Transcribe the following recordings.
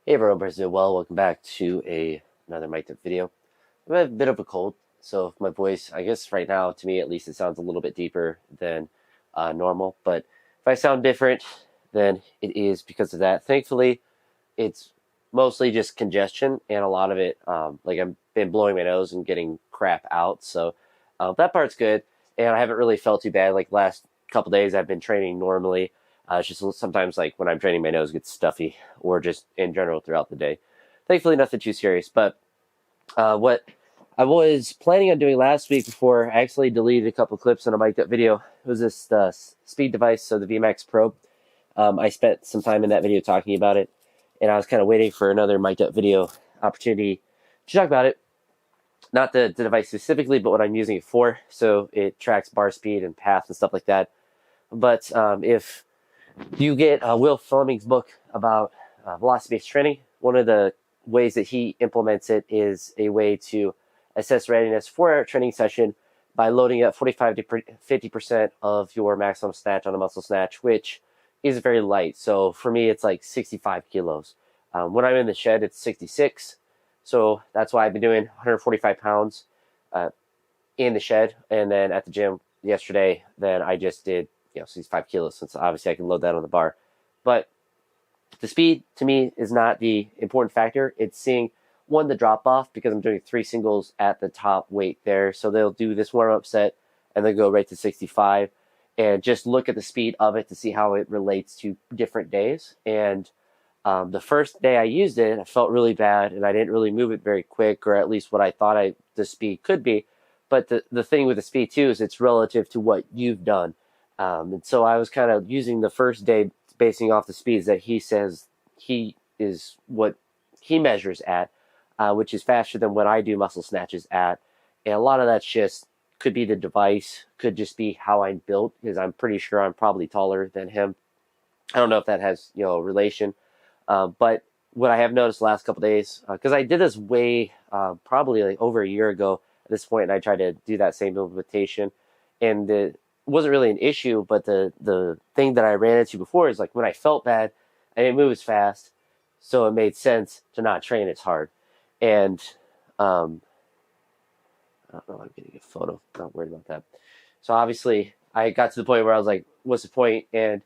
Hey everyone, President. Well, welcome back to another mic'd up video. I have a bit of a cold, so if my voice, I guess right now, to me at least, it sounds a little bit deeper than normal. But if I sound different, then it is because of that. Thankfully, it's mostly just congestion, and a lot of it, like I've been blowing my nose and getting crap out, so that part's good. And I haven't really felt too bad. Like last couple days, I've been training normally. It's just sometimes like when I'm training, my nose gets stuffy, or just in general throughout the day. Thankfully, nothing too serious. But what I was planning on doing last week before I actually deleted a couple clips on a mic'd up video was this speed device, so the VMAX Pro. I spent some time in that video talking about it, and I was kind of waiting for another mic'd up video opportunity to talk about it. Not the device specifically, but what I'm using it for. So it tracks bar speed and path and stuff like that. But if you get Will Fleming's book about velocity-based training, one of the ways that he implements it is a way to assess readiness for a training session by loading up 45 to 50% of your maximum snatch on a muscle snatch, which is very light. So for me, it's like 65 kilos. When I'm in the shed, it's 66. So that's why I've been doing 145 pounds in the shed. And then at the gym yesterday, then I just did 65 kilos, since obviously I can load that on the bar. But the speed to me is not the important factor. It's seeing the drop off, because I'm doing 3 singles at the top weight there. So they'll do this warm up set and then go right to 65 and just look at the speed of it to see how it relates to different days. And the first day I used it, I felt really bad and I didn't really move it very quick, or at least what I thought the speed could be. But the thing with the speed too is it's relative to what you've done. And so I was kind of using the first day basing off the speeds that he says he is what he measures at, which is faster than what I do muscle snatches at. And a lot of that's just could be the device, could just be how I'm built, because I'm pretty sure I'm probably taller than him. I don't know if that has relation, but what I have noticed the last couple days, because I did this way probably like over a year ago at this point, and I tried to do that same implementation, and it wasn't really an issue. But the thing that I ran into before is like when I felt bad, I didn't move as fast, so it made sense to not train as hard. And I don't know, I'm getting a photo, I'm not worried about that. So obviously I got to the point where I was like, what's the point? And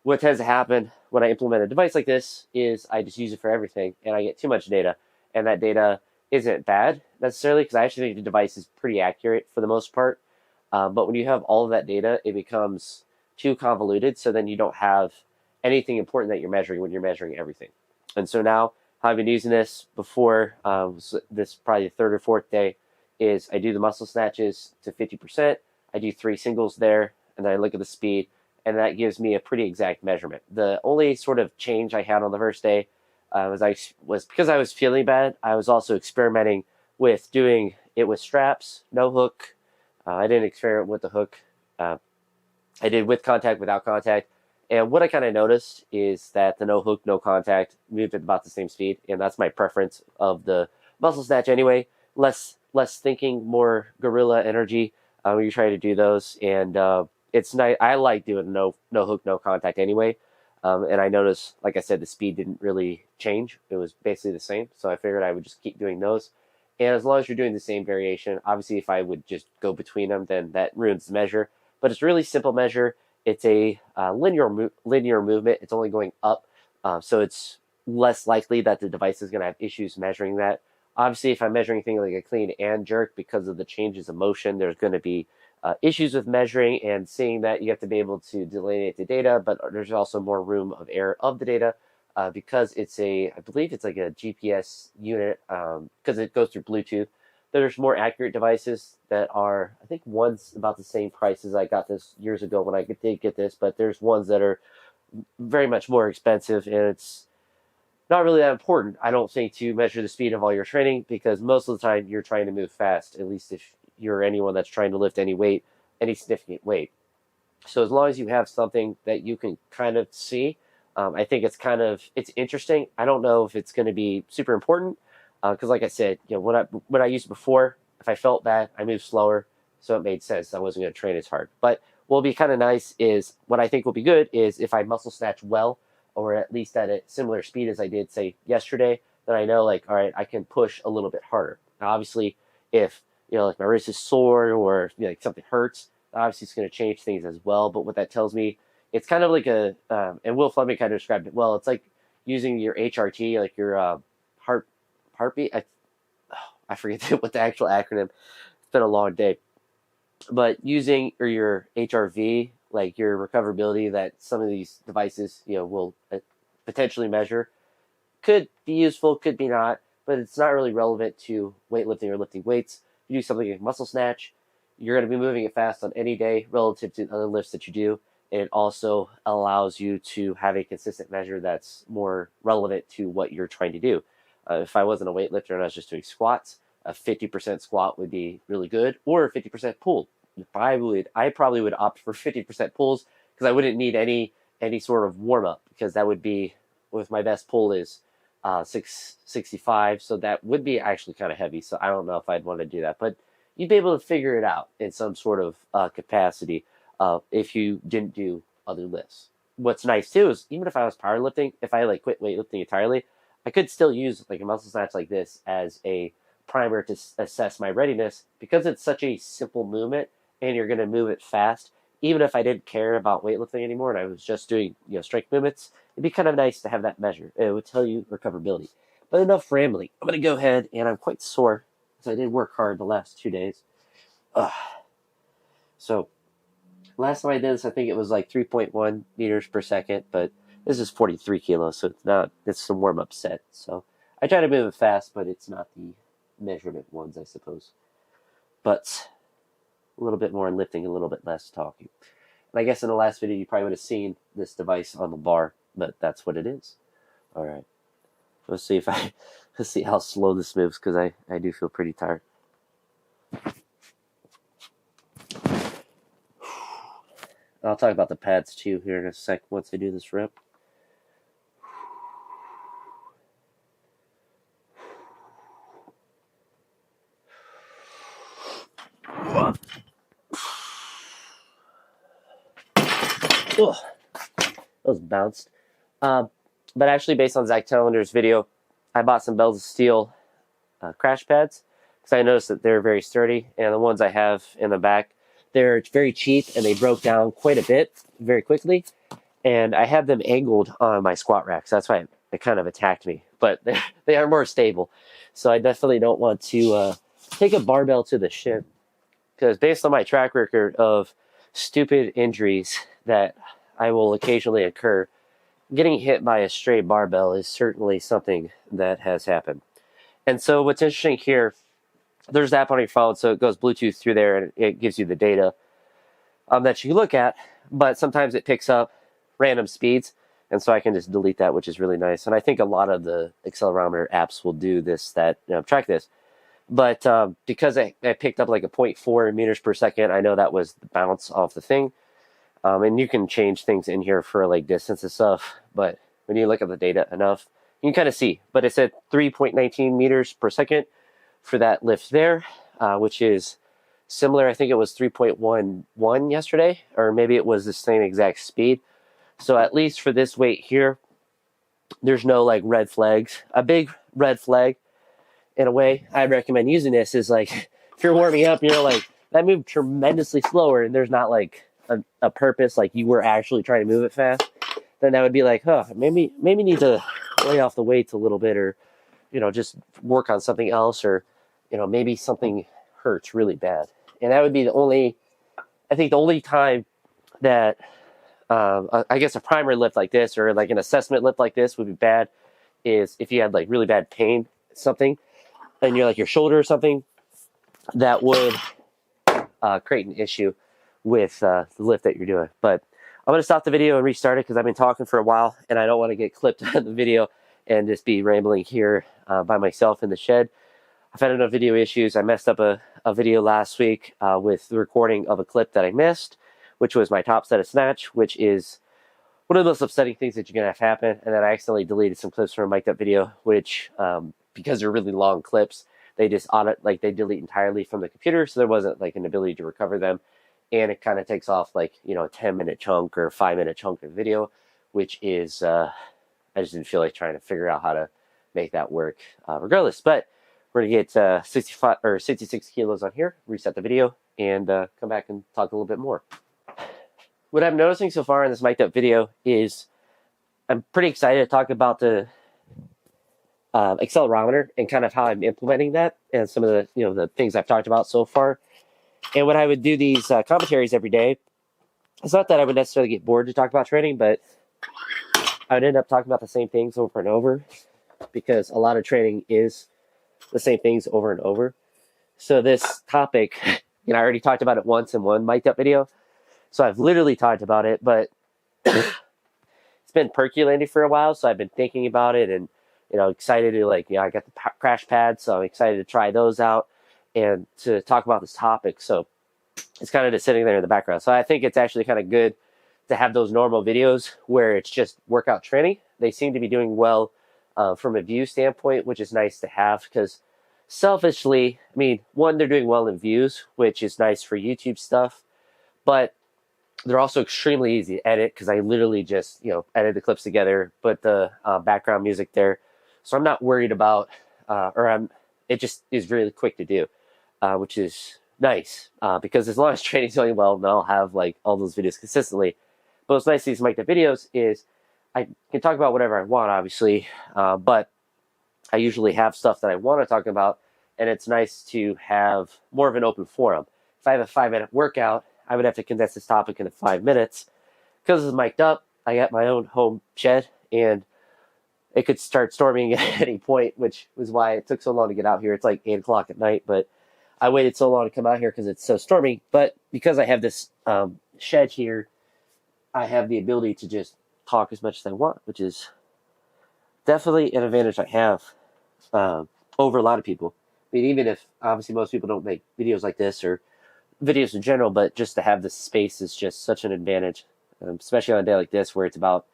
what tends to happen when I implement a device like this is I just use it for everything, and I get too much data. And that data isn't bad necessarily, because I actually think the device is pretty accurate for the most part. But when you have all of that data, it becomes too convoluted. So then you don't have anything important that you're measuring when you're measuring everything. And so now how I've been using this before, this probably the third or fourth day, is I do the muscle snatches to 50%. I do 3 singles there, and then I look at the speed, and that gives me a pretty exact measurement. The only sort of change I had on the first day was because I was feeling bad. I was also experimenting with doing it with straps, no hook. I didn't experiment with the hook. I did with contact, without contact. And what I kind of noticed is that the no hook, no contact moved at about the same speed. And that's my preference of the muscle snatch anyway. Less thinking, more gorilla energy when you're trying to do those. And it's nice. I like doing no hook, no contact anyway. And I noticed, like I said, the speed didn't really change. It was basically the same. So I figured I would just keep doing those. And as long as you're doing the same variation, obviously if I would just go between them, then that ruins the measure. But it's a really simple measure. It's a linear movement. It's only going up. So it's less likely that the device is going to have issues measuring that. Obviously, if I'm measuring anything like a clean and jerk, because of the changes of motion, there's going to be issues with measuring and seeing that. You have to be able to delineate the data, but there's also more room of error of the data because it's I believe it's like a GPS unit, because it goes through Bluetooth. There's more accurate devices that are, I think one's about the same price as I got this years ago when I did get this, but there's ones that are very much more expensive, and it's not really that important, I don't think, to measure the speed of all your training, because most of the time you're trying to move fast, at least if you're anyone that's trying to lift any weight, any significant weight. So as long as you have something that you can kind of see, I think it's interesting. I don't know if it's going to be super important, because like I said, when I used it before, if I felt bad, I moved slower, so it made sense. I wasn't going to train as hard. But what will be kind of nice is, what I think will be good is if I muscle snatch well, or at least at a similar speed as I did, say, yesterday, then I know, like, all right, I can push a little bit harder. Now, obviously, if, like my wrist is sore or like something hurts, obviously it's going to change things as well. But what that tells me, it's kind of like and Will Fleming kind of described it well. It's like using your HRT, like your heartbeat. I forget what the actual acronym. It's been a long day, but using or your HRV, like your recoverability that some of these devices, will potentially measure, could be useful, could be not, but it's not really relevant to weightlifting or lifting weights. If you do something like muscle snatch, you're going to be moving it fast on any day relative to other lifts that you do. And it also allows you to have a consistent measure that's more relevant to what you're trying to do. If I wasn't a weightlifter and I was just doing squats, a 50% squat would be really good, or a 50% pull. I probably would opt for 50% pulls because I wouldn't need any sort of warm up, because that would be, with my best pull is 665, so that would be actually kind of heavy. So I don't know if I'd want to do that, but you'd be able to figure it out in some sort of capacity if you didn't do other lifts. What's nice too is, even if I was powerlifting, if I like quit weightlifting entirely, I could still use like a muscle snatch like this as a primer to assess my readiness, because it's such a simple movement and you're going to move it fast. Even if I didn't care about weightlifting anymore and I was just doing strength movements, it'd be kind of nice to have that measure. It would tell you recoverability. But enough rambling. I'm going to go ahead, and I'm quite sore because I did work hard the last 2 days. So last time I did this, I think it was like 3.1 meters per second, but this is 43 kilos, so it's some warm-up set. So I try to move it fast, but it's not the measurement ones, I suppose. But a little bit more lifting, a little bit less talking. And I guess in the last video, you probably would have seen this device on the bar, but that's what it is. All right. Let's see how slow this moves, because I do feel pretty tired. I'll talk about the pads too here in a sec once I do this rep. Oh, that was bounced. But actually, based on Zach Tellender's video, I bought some Bells of Steel crash pads because I noticed that they're very sturdy, and the ones I have in the back, they're very cheap and they broke down quite a bit very quickly. And I have them angled on my squat racks. That's why it kind of attacked me, but they are more stable. So I definitely don't want to take a barbell to the shin, because based on my track record of stupid injuries that I will occasionally incur, getting hit by a stray barbell is certainly something that has happened. And so what's interesting here, there's an app on your phone, so it goes Bluetooth through there and it gives you the data that you look at, but sometimes it picks up random speeds, and so I can just delete that, which is really nice. And I think a lot of the accelerometer apps will do this, that track this. But because I picked up like a 0.4 meters per second, I know that was the bounce off the thing. And you can change things in here for like distance and stuff, but when you look at the data enough, you can kind of see. But it said 3.19 meters per second for that lift there, which is similar. I think it was 3.11 yesterday, or maybe it was the same exact speed. So at least for this weight here, there's no like red flags. A big red flag, in a way, I'd recommend using this is like, if you're warming up and you're like, that moved tremendously slower and there's not like a purpose, like you were actually trying to move it fast, then that would be like, maybe need to lay off the weights a little bit, or, just work on something else, or, maybe something hurts really bad. And that would be the only time that, I guess a primary lift like this, or like an assessment lift like this would be bad, is if you had like really bad pain, something, and you're like your shoulder or something, that would create an issue with the lift that you're doing. But I'm going to stop the video and restart it because I've been talking for a while and I don't want to get clipped out of the video and just be rambling here by myself in the shed. I've had enough video issues. I messed up a video last week with the recording of a clip that I missed, which was my top set of snatch, which is one of the most upsetting things that you're going to have happen. And then I accidentally deleted some clips from a mic'd up video, which, because they're really long clips, they just they delete entirely from the computer. So there wasn't like an ability to recover them. And it kind of takes off like, a 10-minute chunk or 5-minute chunk of video, which is, I just didn't feel like trying to figure out how to make that work regardless. But we're going to get 65 or 66 kilos on here, reset the video, and come back and talk a little bit more. What I'm noticing so far in this mic'd up video is I'm pretty excited to talk about the accelerometer and kind of how I'm implementing that and some of the the things I've talked about so far. And when I would do these commentaries every day, it's not that I would necessarily get bored to talk about training, but I would end up talking about the same things over and over because a lot of training is the same things over and over. So this topic, I already talked about it once in one mic'd up video. So I've literally talked about it, but it's been percolating for a while. So I've been thinking about it and, excited to I got the crash pads. So I'm excited to try those out and to talk about this topic. So it's kind of just sitting there in the background. So I think it's actually kind of good to have those normal videos where it's just workout training. They seem to be doing well from a view standpoint, which is nice to have because selfishly, one, they're doing well in views, which is nice for YouTube stuff, but they're also extremely easy to edit because I literally just, edit the clips together, put the background music there. So I'm not worried about, it just is really quick to do, which is nice because as long as training's going well, then I'll have all those videos consistently. But what's nice these mic'd up videos is I can talk about whatever I want, obviously, but I usually have stuff that I want to talk about, and it's nice to have more of an open forum. If I have a 5-minute workout, I would have to condense this topic into 5 minutes. Because it's mic'd up, I got my own home shed, and it could start storming at any point, which was why it took so long to get out here. It's 8 o'clock at night, but I waited so long to come out here because it's so stormy. But because I have this shed here, I have the ability to just talk as much as I want, which is definitely an advantage I have over a lot of people. Even if obviously most people don't make videos like this or videos in general, but just to have this space is just such an advantage, especially on a day like this where it's about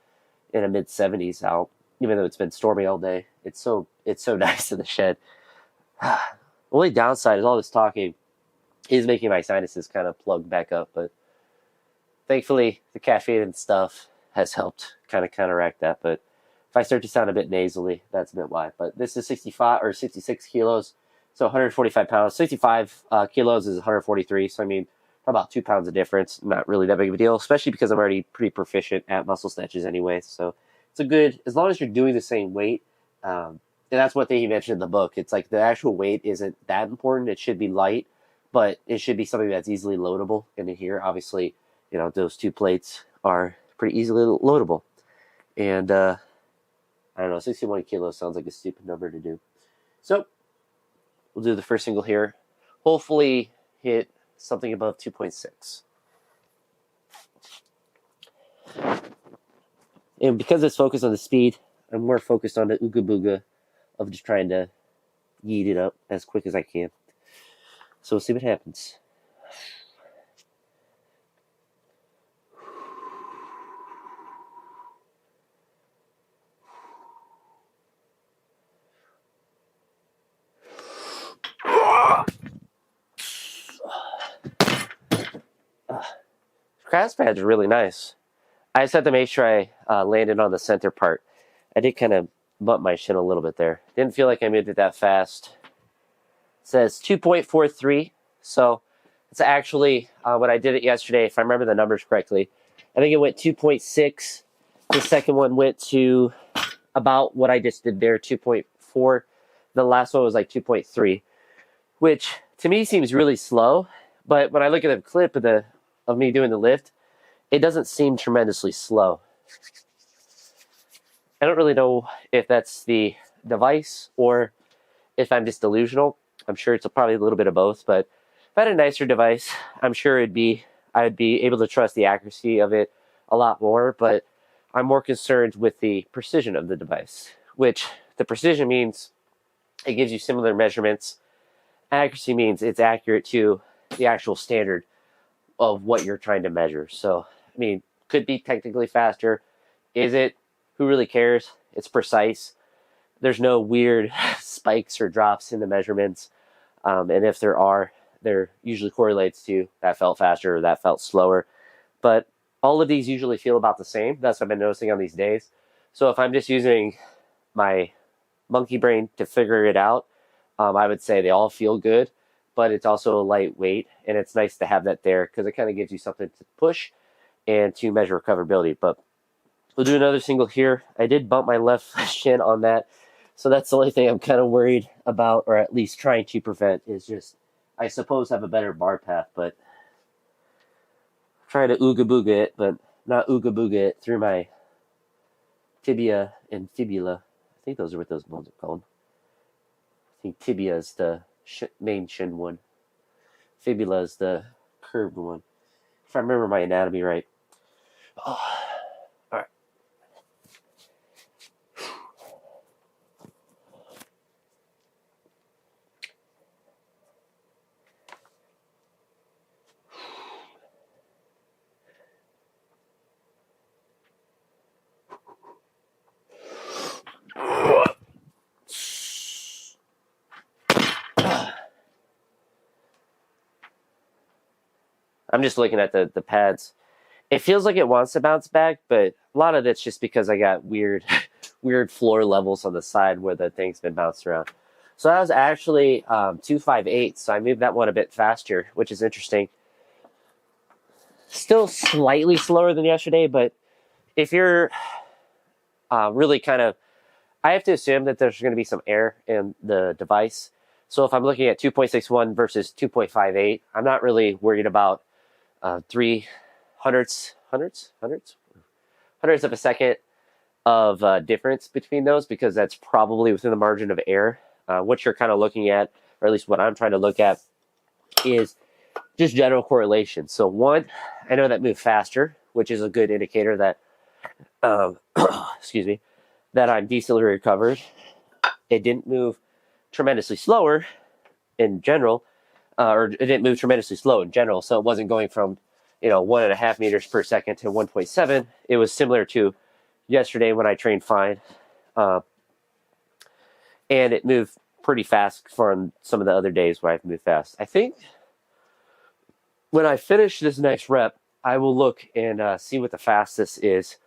in the mid-70s out, even though it's been stormy all day. It's so nice in the shed. Only downside is all this talking is making my sinuses kind of plug back up, but thankfully the caffeine and stuff has helped kind of counteract that. But if I start to sound a bit nasally, that's a bit why. But this is 65 or 66 kilos, so 145 pounds. 65 kilos is 143, so about 2 pounds of difference. Not really that big of a deal, especially because I'm already pretty proficient at muscle snatches anyway. So it's a good, as long as you're doing the same weight. And that's one thing he mentioned in the book. It's the actual weight isn't that important. It should be light, but it should be something that's easily loadable. And in here, obviously, those 2 plates are pretty easily loadable. And I don't know, 61 kilos sounds like a stupid number to do. So we'll do the first single here. Hopefully hit something above 2.6. And because it's focused on the speed, I'm more focused on the ooga booga of just trying to yeet it up as quick as I can. So we'll see what happens. Crash pads are really nice. I just had to make sure I landed on the center part. I did kind of bump my shin a little bit there. Didn't feel like I moved it that fast. It says 2.43, so it's actually when I did it yesterday, if I remember the numbers correctly, I think it went 2.6. The second one went to about what I just did there, 2.4. The last one was 2.3, which to me seems really slow. But when I look at the clip of me doing the lift, it doesn't seem tremendously slow. I don't really know if that's the device or if I'm just delusional. I'm sure it's probably a little bit of both, but if I had a nicer device, I'm sure I'd be able to trust the accuracy of it a lot more, but I'm more concerned with the precision of the device, which the precision means it gives you similar measurements. Accuracy means it's accurate to the actual standard of what you're trying to measure. So, could be technically faster. Is it? Who really cares? It's precise. There's no weird spikes or drops in the measurements. And if there are, there usually correlates to that felt faster or that felt slower. But all of these usually feel about the same. That's what I've been noticing on these days. So if I'm just using my monkey brain to figure it out, I would say they all feel good, but it's also lightweight, and it's nice to have that there because it kind of gives you something to push and to measure recoverability. But we'll do another single here. I did bump my left shin on that, so that's the only thing I'm kind of worried about, or at least trying to prevent, is just, I suppose, have a better bar path, but try to ooga booga it, but not ooga booga it through my tibia and fibula. I think those are what those bones are called. I think tibia is the main shin one. Fibula is the curved one, if I remember my anatomy right. Oh, all right. I'm just looking at the pads. It feels like it wants to bounce back, but a lot of it's just because I got weird floor levels on the side where the thing's been bounced around. So that was actually 258, so I moved that one a bit faster, which is interesting. Still slightly slower than yesterday, but if you're really kind of, I have to assume that there's going to be some error in the device. So if I'm looking at 2.61 versus 2.58, I'm not really worried about 3 hundredths of a second of difference between those, because that's probably within the margin of error. What you're kind of looking at, or at least what I'm trying to look at, is just general correlation. So one, I know that moved faster, which is a good indicator that, excuse me, that I'm decently recovered. It didn't move tremendously slower in general, or it didn't move tremendously slow in general. So it wasn't going from 1.5 meters per second to 1.7. It was similar to yesterday when I trained fine, and it moved pretty fast from some of the other days where I've moved fast. I think when I finish this next rep, I will look and see what the fastest is.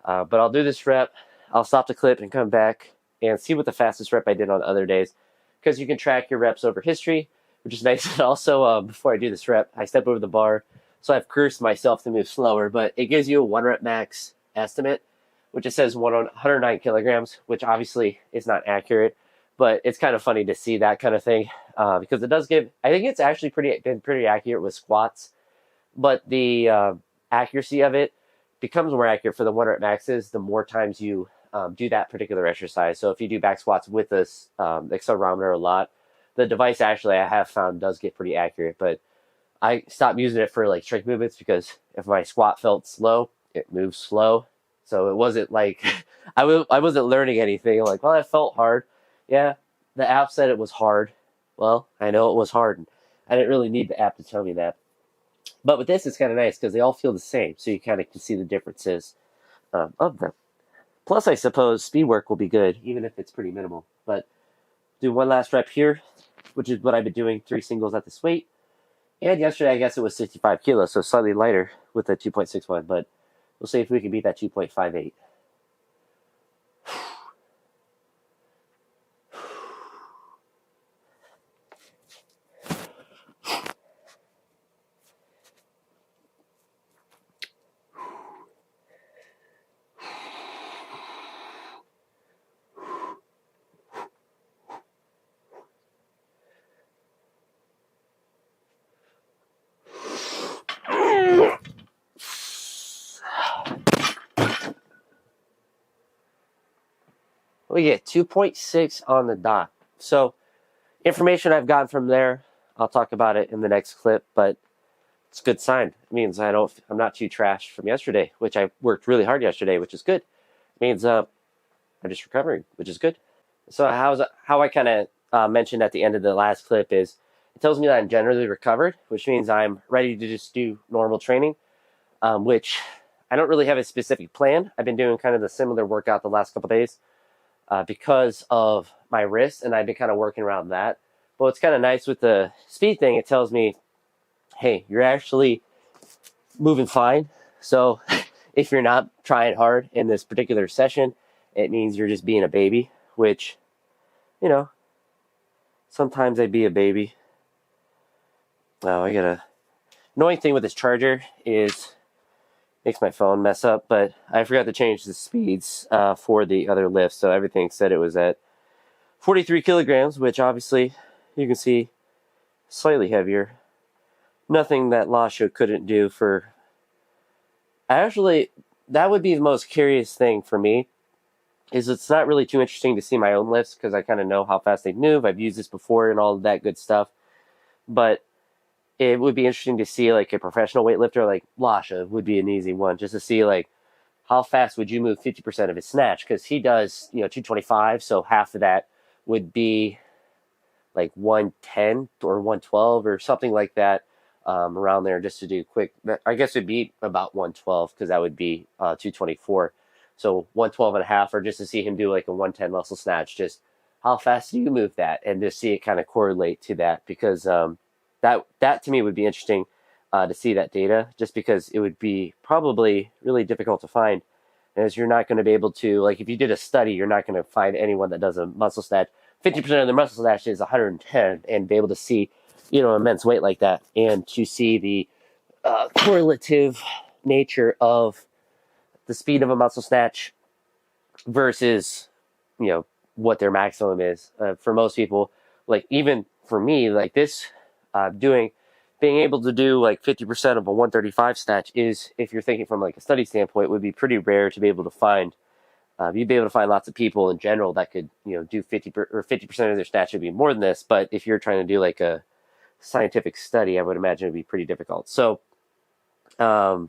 But I'll do this rep, I'll stop the clip and come back and see what the fastest rep I did on other days, because you can track your reps over history, which is nice. And also, before I do this rep, I step over the bar, so I've cursed myself to move slower, but it gives you a 1 rep max estimate, which it says 109 kilograms, which obviously is not accurate, but it's kind of funny to see that kind of thing, because it does give, I think it's actually been pretty accurate with squats, but the accuracy of it becomes more accurate for the 1 rep maxes the more times you do that particular exercise. So if you do back squats with this accelerometer a lot, the device actually, I have found, does get pretty accurate. But I stopped using it for like strength movements, because if my squat felt slow, it moves slow. So it wasn't like I wasn't learning anything. Like, well, it felt hard. Yeah, the app said it was hard. Well, I know it was hard. I didn't really need the app to tell me that. But with this, it's kind of nice because they all feel the same, so you kind of can see the differences of them. Plus, I suppose speed work will be good, even if it's pretty minimal. But do one last rep here, which is what I've been doing, 3 singles at this weight. And yesterday, I guess it was 65 kilos, so slightly lighter with a 2.61. But we'll see if we can beat that 2.58. We get 2.6 on the dot. So information I've gotten from there, I'll talk about it in the next clip, but it's a good sign. It means I'm not too trashed from yesterday, which I worked really hard yesterday, which is good. It means I'm just recovering, which is good. So how I kind of mentioned at the end of the last clip is, it tells me that I'm generally recovered, which means I'm ready to just do normal training, which I don't really have a specific plan. I've been doing kind of the similar workout the last couple days because of my wrist, and I've been kind of working around that. But what's kind of nice with the speed thing, it tells me, hey, you're actually moving fine. So if you're not trying hard in this particular session, it means you're just being a baby, which, you know, sometimes I be a baby. Oh, I gotta. Annoying thing with this charger is makes my phone mess up, but I forgot to change the speeds for the other lift, so everything said it was at 43 kilograms, which obviously you can see slightly heavier. Nothing that Lasha couldn't do for. Actually, that would be the most curious thing for me. Is it's not really too interesting to see my own lifts because I kind of know how fast they move. I've used this before and all of that good stuff, but it would be interesting to see like a professional weightlifter like Lasha would be an easy one just to see like how fast would you move 50% of his snatch, because he does 225, so half of that would be like 110 or 112 or something like that, around there, just to do quick. I guess it'd be about 112 because that would be 224. So 112 and a half, or just to see him do like a 110 muscle snatch, just how fast do you move that, and just see it kind of correlate to that, because that to me would be interesting to see that data, just because it would be probably really difficult to find, as you're not going to be able to, like if you did a study, you're not going to find anyone that does a muscle snatch 50% of their muscle snatch is 110, and be able to see, immense weight like that, and to see the correlative nature of the speed of a muscle snatch versus, what their maximum is. For most people, like even for me, like this, being able to do like 50% of a 135 snatch is, if you're thinking from like a study standpoint, would be pretty rare to be able to find. You'd be able to find lots of people in general that could, do 50% of their snatch would be more than this. But if you're trying to do like a scientific study, I would imagine it'd be pretty difficult. So, the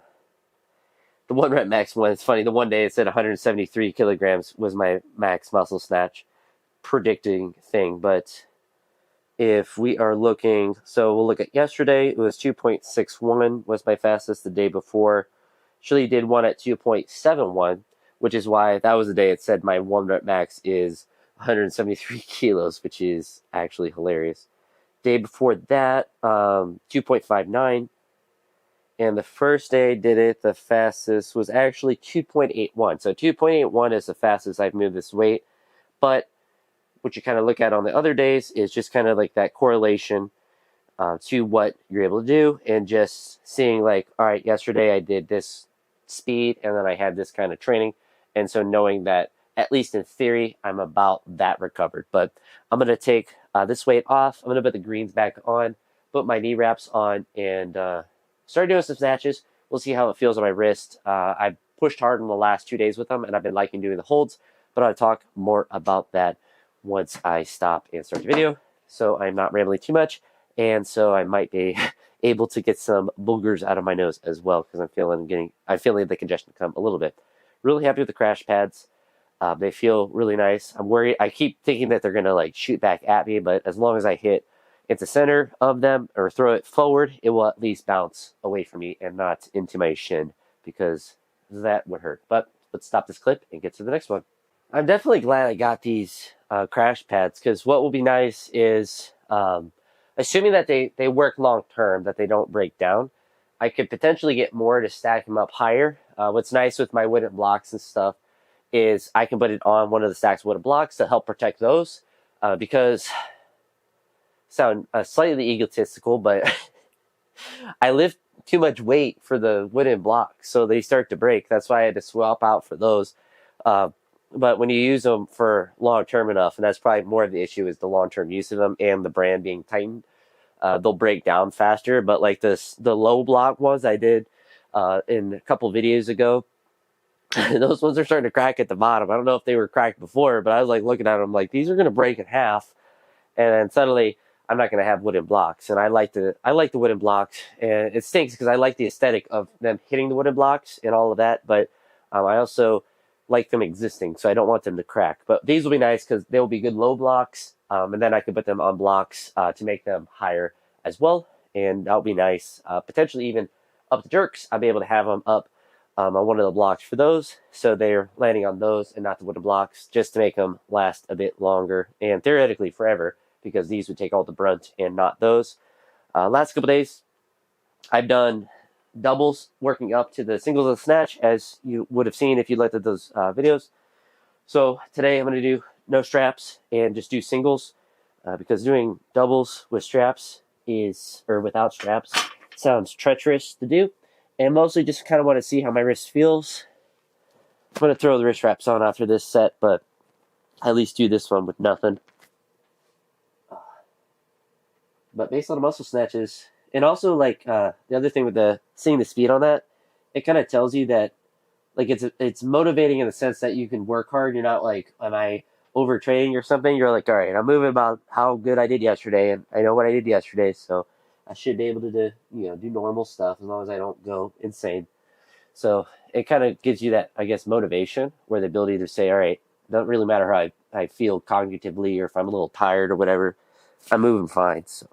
one rep max one, it's funny. The one day it said 173 kilograms was my max muscle snatch predicting thing. But if we are looking, so we'll look at yesterday, it was 2.61 was my fastest. The day before, actually did one at 2.71. Which is why that was the day it said my one rep max is 173 kilos, which is actually hilarious. Day before that, 2.59. And the first day I did it, the fastest was actually 2.81. So 2.81 is the fastest I've moved this weight. But what you kind of look at on the other days is just kind of like that correlation to what you're able to do, and just seeing like, all right, yesterday I did this speed and then I had this kind of training. And so knowing that, at least in theory, I'm about that recovered. But I'm going to take this weight off. I'm going to put the greens back on, put my knee wraps on, and start doing some snatches. We'll see how it feels on my wrist. I pushed hard in the last 2 days with them, and I've been liking doing the holds. But I'll talk more about that once I stop and start the video, so I'm not rambling too much. And so I might be able to get some boogers out of my nose as well, because I'm feeling the congestion come a little bit. Really happy with the crash pads. They feel really nice. I'm worried. I keep thinking that they're going to like shoot back at me, but as long as I hit into the center of them or throw it forward, it will at least bounce away from me and not into my shin, because that would hurt. But let's stop this clip and get to the next one. I'm definitely glad I got these crash pads, because what will be nice is, assuming that they work long term, that they don't break down, I could potentially get more to stack them up higher. What's nice with my wooden blocks and stuff is I can put it on one of the stacks of wooden blocks to help protect those, because sound slightly egotistical, but I lift too much weight for the wooden blocks, so they start to break. That's why I had to swap out for those. But when you use them for long term enough, and that's probably more of the issue, is the long term use of them and the brand being tightened, they'll break down faster. But like the low block ones I did in a couple videos ago, those ones are starting to crack at the bottom. I don't know if they were cracked before, but I was like looking at them like, these are going to break in half, and then suddenly I'm not going to have wooden blocks. And I like the wooden blocks, and it stinks because I like the aesthetic of them hitting the wooden blocks and all of that, but I also like them existing, so I don't want them to crack. But these will be nice because they will be good low blocks, and then I can put them on blocks to make them higher as well, and that'll be nice. Potentially even up the jerks, I'll be able to have them up on one of the blocks for those, so they're landing on those and not the wooden blocks, just to make them last a bit longer, and theoretically forever, because these would take all the brunt and not those. Last couple days, I've done doubles working up to the singles of the snatch, as you would have seen if you looked at those videos. So today I'm going to do no straps and just do singles, because doing doubles with straps or without straps sounds treacherous to do, and mostly just kind of want to see how my wrist feels. I'm going to throw the wrist wraps on after this set, but at least do this one with nothing. But based on the muscle snatches, and also like the other thing with seeing the speed on that, it kind of tells you that like it's motivating in the sense that you can work hard. You're not like, am I overtraining or something? You're like, all right, I'm moving about how good I did yesterday, and I know what I did yesterday, so I should be able to do normal stuff as long as I don't go insane. So it kind of gives you that, I guess, motivation, where the ability to say, all right, it doesn't really matter how I feel cognitively, or if I'm a little tired or whatever, I'm moving fine. So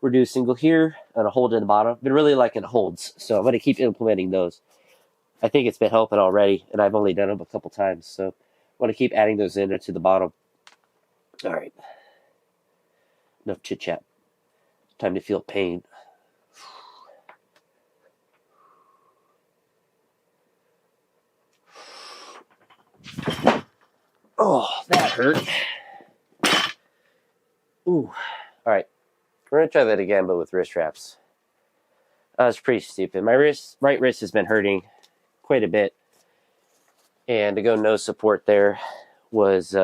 we're doing single here and a hold in the bottom. Been really liking holds, so I'm going to keep implementing those. I think it's been helping already, and I've only done them a couple times, so I want to keep adding those in to the bottom. All right. Enough chit-chat. Time to feel pain. Oh, that hurt. Ooh. All right. We're going to try that again, but with wrist wraps. That was pretty stupid. My right wrist has been hurting quite a bit, and to go no support there was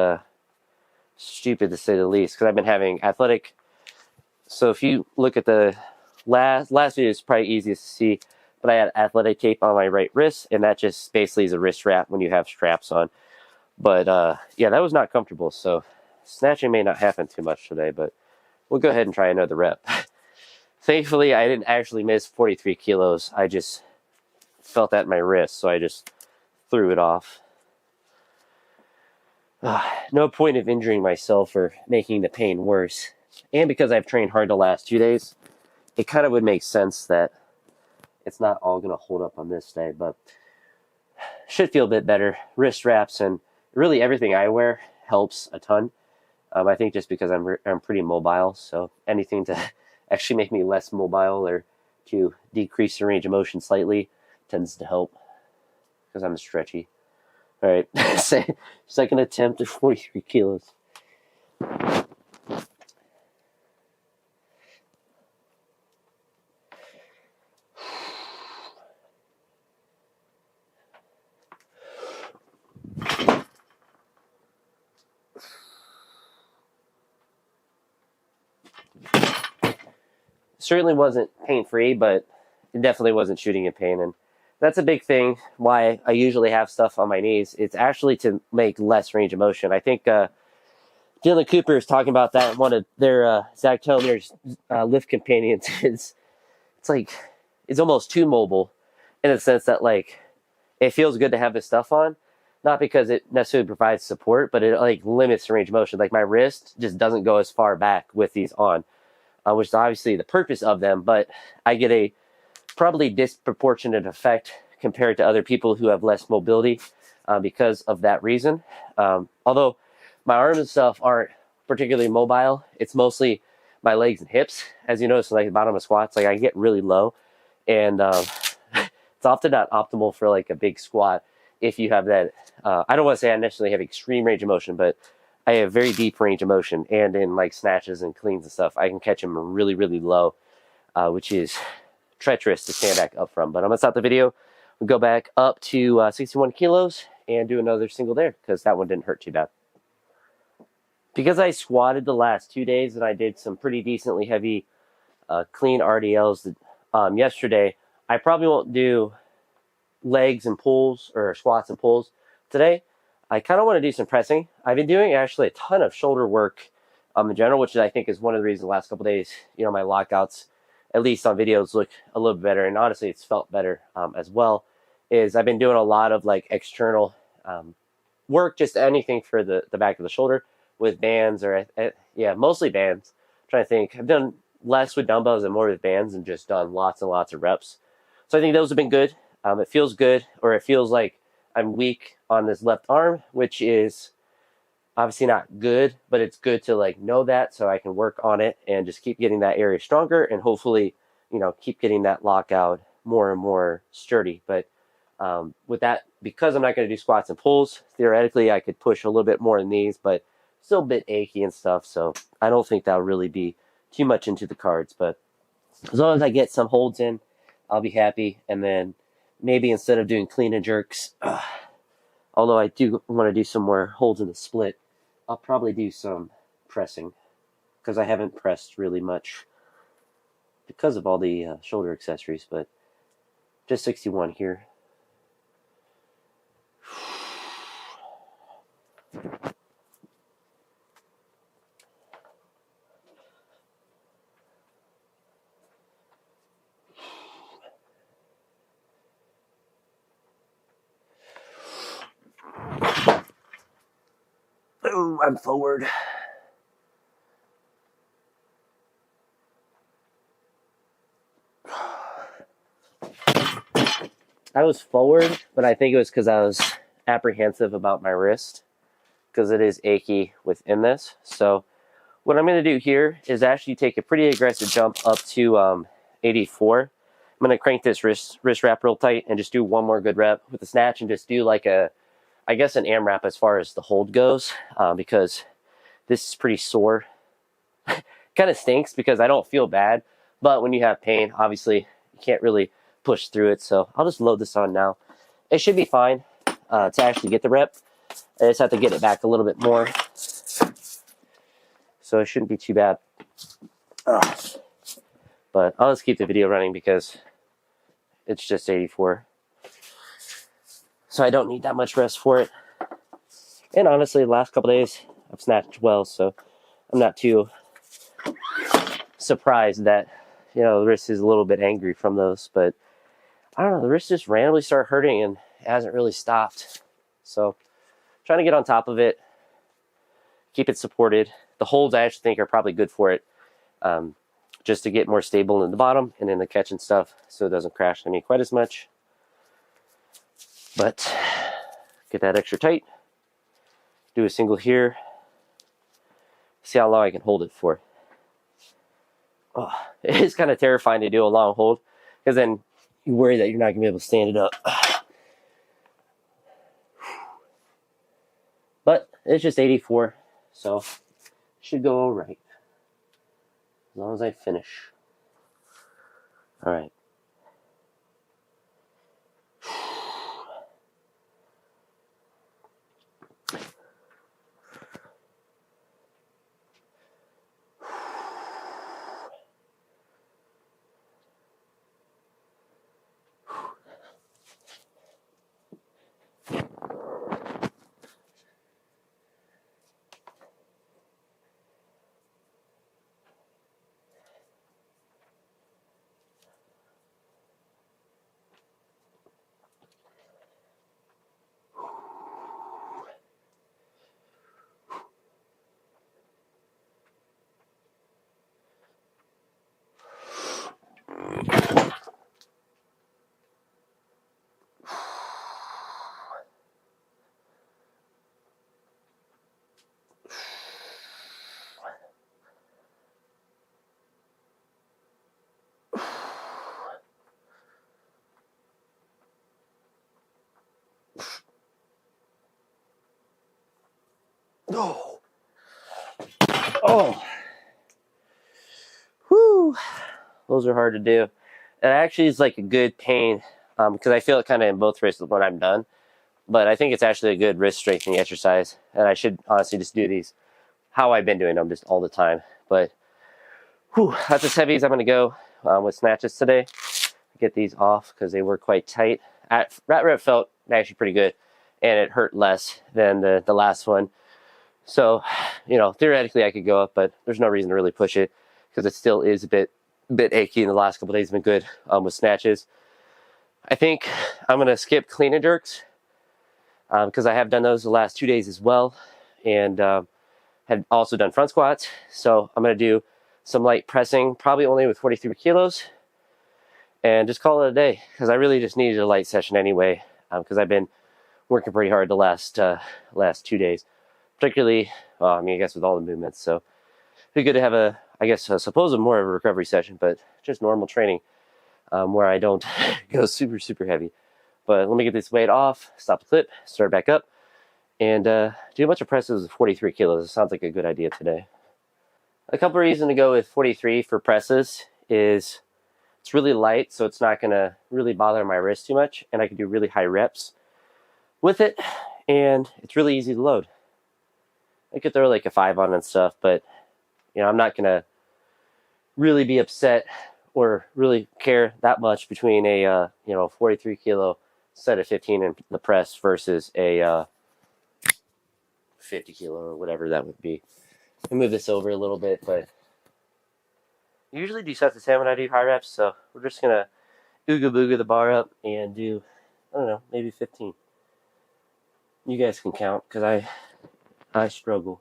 stupid to say the least, because I've been having athletic. So if you look at the last video, it's probably easiest to see, but I had athletic tape on my right wrist, and that just basically is a wrist wrap when you have straps on. But yeah, that was not comfortable, so snatching may not happen too much today, but we'll go ahead and try another rep. Thankfully, I didn't actually miss 43 kilos. I just felt that in my wrist, so I just threw it off. No point of injuring myself or making the pain worse. And because I've trained hard the last 2 days, it kind of would make sense that it's not all going to hold up on this day, but should feel a bit better. Wrist wraps and really everything I wear helps a ton. I think just because I'm pretty mobile, so anything to actually make me less mobile or to decrease the range of motion slightly tends to help, because I'm stretchy. All right, second attempt at 43 kilos. Certainly wasn't pain-free, but it definitely wasn't shooting in pain, and that's a big thing why I usually have stuff on my knees. It's actually to make less range of motion. I think Dylan Cooper is talking about that in one of their Zach Telmer's lift companions. It's like it's almost too mobile, in the sense that like it feels good to have this stuff on, not because it necessarily provides support, but it like limits the range of motion. Like my wrist just doesn't go as far back with these on, which is obviously the purpose of them, but I get a probably disproportionate effect compared to other people who have less mobility because of that reason. Although my arms and stuff aren't particularly mobile, it's mostly my legs and hips. As you notice, like the bottom of squats, like I get really low, and it's often not optimal for like a big squat if you have that. I don't want to say I necessarily have extreme range of motion, but I have very deep range of motion, and in like snatches and cleans and stuff, I can catch them really, really low, which is treacherous to stand back up from. But I'm gonna stop the video. We'll go back up to 61 kilos and do another single there, because that one didn't hurt too bad. Because I squatted the last 2 days and I did some pretty decently heavy clean RDLs yesterday, I probably won't do legs and pulls or squats and pulls today. I kind of want to do some pressing. I've been doing actually a ton of shoulder work in general, which I think is one of the reasons the last couple of days, my lockouts, at least on videos, look a little bit better. And honestly, it's felt better as well, is I've been doing a lot of like external work, just anything for the back of the shoulder with bands or, mostly bands. I'm trying to think. I've done less with dumbbells and more with bands, and just done lots and lots of reps. So I think those have been good. It feels good, or it feels like I'm weak on this left arm, which is obviously not good, but it's good to like know that, so I can work on it and just keep getting that area stronger, and hopefully, keep getting that lockout more and more sturdy. But with that, because I'm not going to do squats and pulls, theoretically I could push a little bit more in these, but still a bit achy and stuff. So I don't think that'll really be too much into the cards. But as long as I get some holds in, I'll be happy. And then maybe instead of doing clean and jerks, although I do want to do some more holds in the split, I'll probably do some pressing, because I haven't pressed really much because of all the shoulder accessories. But just 61 here. Oh, I'm forward. I was forward, but I think it was because I was apprehensive about my wrist, because it is achy within this. So what I'm going to do here is actually take a pretty aggressive jump up to 84. I'm going to crank this wrist wrap real tight and just do one more good rep with the snatch, and just do like I guess an AMRAP as far as the hold goes, because this is pretty sore. Kind of stinks because I don't feel bad, but when you have pain, obviously you can't really push through it. So I'll just load this on now. It should be fine to actually get the rep. I just have to get it back a little bit more, so it shouldn't be too bad. But I'll just keep the video running because it's just 84, so I don't need that much rest for it. And honestly, the last couple days I've snatched well, so I'm not too surprised that, you know, the wrist is a little bit angry from those. But I don't know, the wrist just randomly started hurting and it hasn't really stopped. So trying to get on top of it, keep it supported. The holds I actually think are probably good for it, just to get more stable in the bottom and in the catch and stuff, so it doesn't crash on me quite as much. But get that extra tight, do a single here, see how long I can hold it for. Oh, it is kind of terrifying to do a long hold, because then you worry that you're not going to be able to stand it up. But it's just 84, so should go all right as long as I finish. All right. Oh. Oh. Whew. Those are hard to do. It actually is like a good pain, because I feel it kind of in both wrists when I'm done. But I think it's actually a good wrist strengthening exercise, and I should honestly just do these how I've been doing them, just all the time. But whew, that's as heavy as I'm going to go with snatches today. Get these off because they were quite tight. Rat rep felt actually pretty good, and it hurt less than the last one. So, you know, theoretically I could go up, but there's no reason to really push it because it still is a bit achy. In the last couple of days, have been good with snatches. I think I'm going to skip clean and jerks because I have done those the last 2 days as well, and had also done front squats. So I'm going to do some light pressing, probably only with 43 kilos, and just call it a day because I really just needed a light session anyway, because I've been working pretty hard the last 2 days. Particularly, well, I mean, I guess with all the movements. So it'd be good to have I suppose more of a recovery session, but just normal training. where I don't go super, super heavy. But let me get this weight off, stop the clip, start back up, and do a bunch of presses with 43 kilos. It sounds like a good idea today. A couple of reasons to go with 43 for presses is it's really light, so it's not going to really bother my wrist too much, and I can do really high reps with it, and it's really easy to load. I could throw like a 5 on and stuff, but I'm not going to really be upset or really care that much between a 43 kilo set of 15 in the press versus a 50 kilo or whatever that would be. I move this over a little bit, but I usually do sets of 10 when I do high reps, so we're just gonna ooga booga the bar up and do, I don't know, maybe 15. You guys can count because I struggle.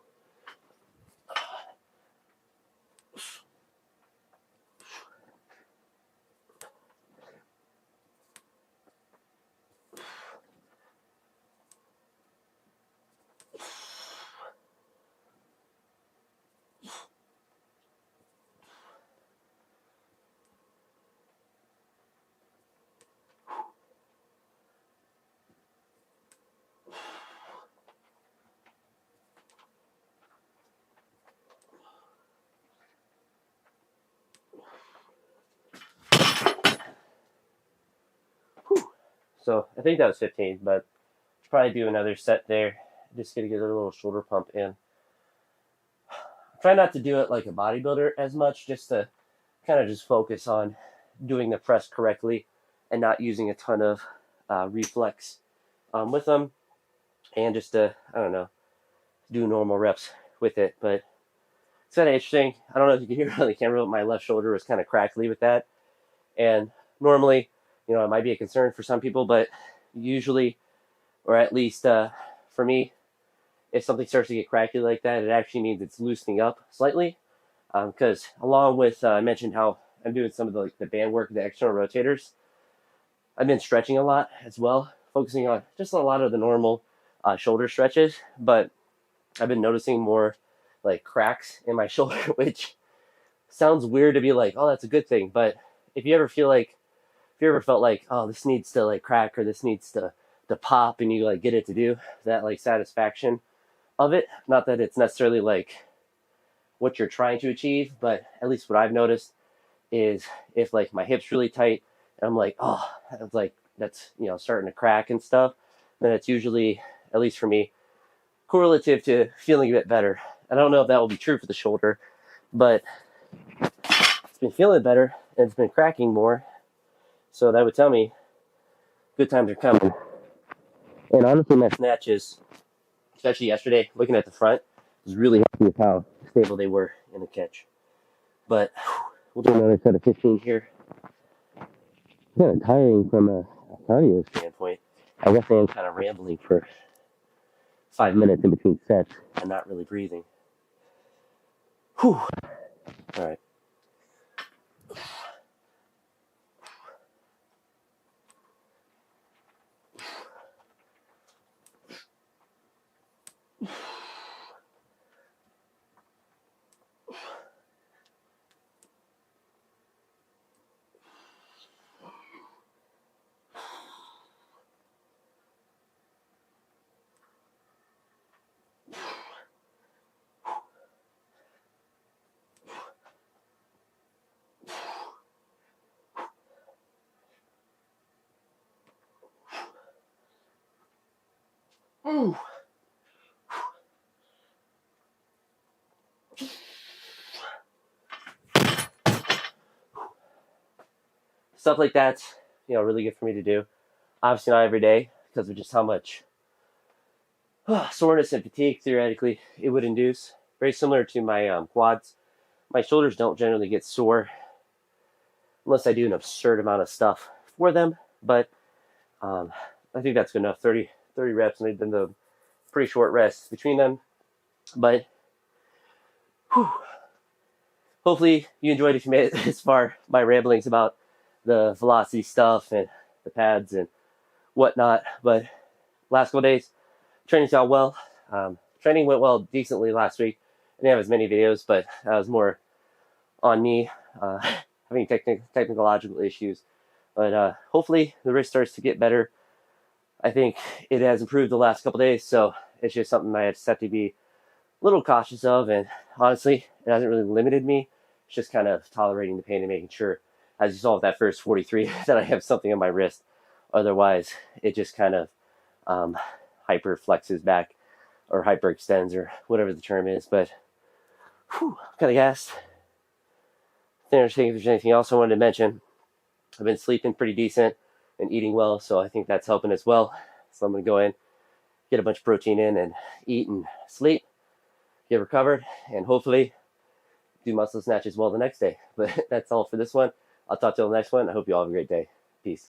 So I think that was 15, but probably do another set there. Just gonna get a little shoulder pump in. Try not to do it like a bodybuilder as much, just to kind of just focus on doing the press correctly and not using a ton of reflex with them, and just to, I don't know, do normal reps with it. But it's kind of interesting. I don't know if you can hear on the camera, but my left shoulder was kind of crackly with that. And normally, it might be a concern for some people, but usually, or at least for me, if something starts to get crackly like that, it actually means it's loosening up slightly. Because along with, I mentioned how I'm doing some of the band work, the external rotators, I've been stretching a lot as well, focusing on just a lot of the normal shoulder stretches, but I've been noticing more like cracks in my shoulder, which sounds weird to be like, oh, that's a good thing. But if you ever felt like, oh, this needs to like crack or this needs to pop, and you like get it to do that, like satisfaction of it, not that it's necessarily like what you're trying to achieve, but at least what I've noticed is if like my hip's really tight and I'm like, oh, it's like that's starting to crack and stuff, then it's usually, at least for me, correlative to feeling a bit better. I don't know if that will be true for the shoulder, but it's been feeling better and it's been cracking more, so that would tell me good times are coming. And honestly, my snatches, especially yesterday, looking at the front, was really happy with how stable they were in the catch. But we'll do another set of 15 here. It's kind of tiring from a cardio standpoint. I guess I am kind of rambling for 5 minutes in between sets and not really breathing. Whew. All right. Ooh. Stuff like that's really good for me to do. Obviously not every day because of just how much soreness and fatigue theoretically it would induce. Very similar to my quads. My shoulders don't generally get sore unless I do an absurd amount of stuff for them. But I think that's good enough. 30 reps, and they've been the pretty short rests between them. But whew, hopefully you enjoyed, if you made it this far, my ramblings about the velocity stuff and the pads and whatnot. But last couple days, training's gone well. Training went well decently last week. I didn't have as many videos, but that was more on me having technological issues But hopefully the wrist starts to get better. I think it has improved the last couple days, so it's just something I just have to be a little cautious of. And honestly, it hasn't really limited me. It's just kind of tolerating the pain and making sure, as you saw with that first 43, that I have something on my wrist. Otherwise, it just kind of hyper flexes back or hyperextends or whatever the term is. But kind of gassed. Interesting. If there's anything else I wanted to mention, I've been sleeping pretty decent and eating well, so I think that's helping as well. So I'm going to go in, get a bunch of protein in, and eat and sleep, get recovered, and hopefully do muscle snatches well the next day. But that's all for this one. I'll talk to you on the next one. I hope you all have a great day. Peace.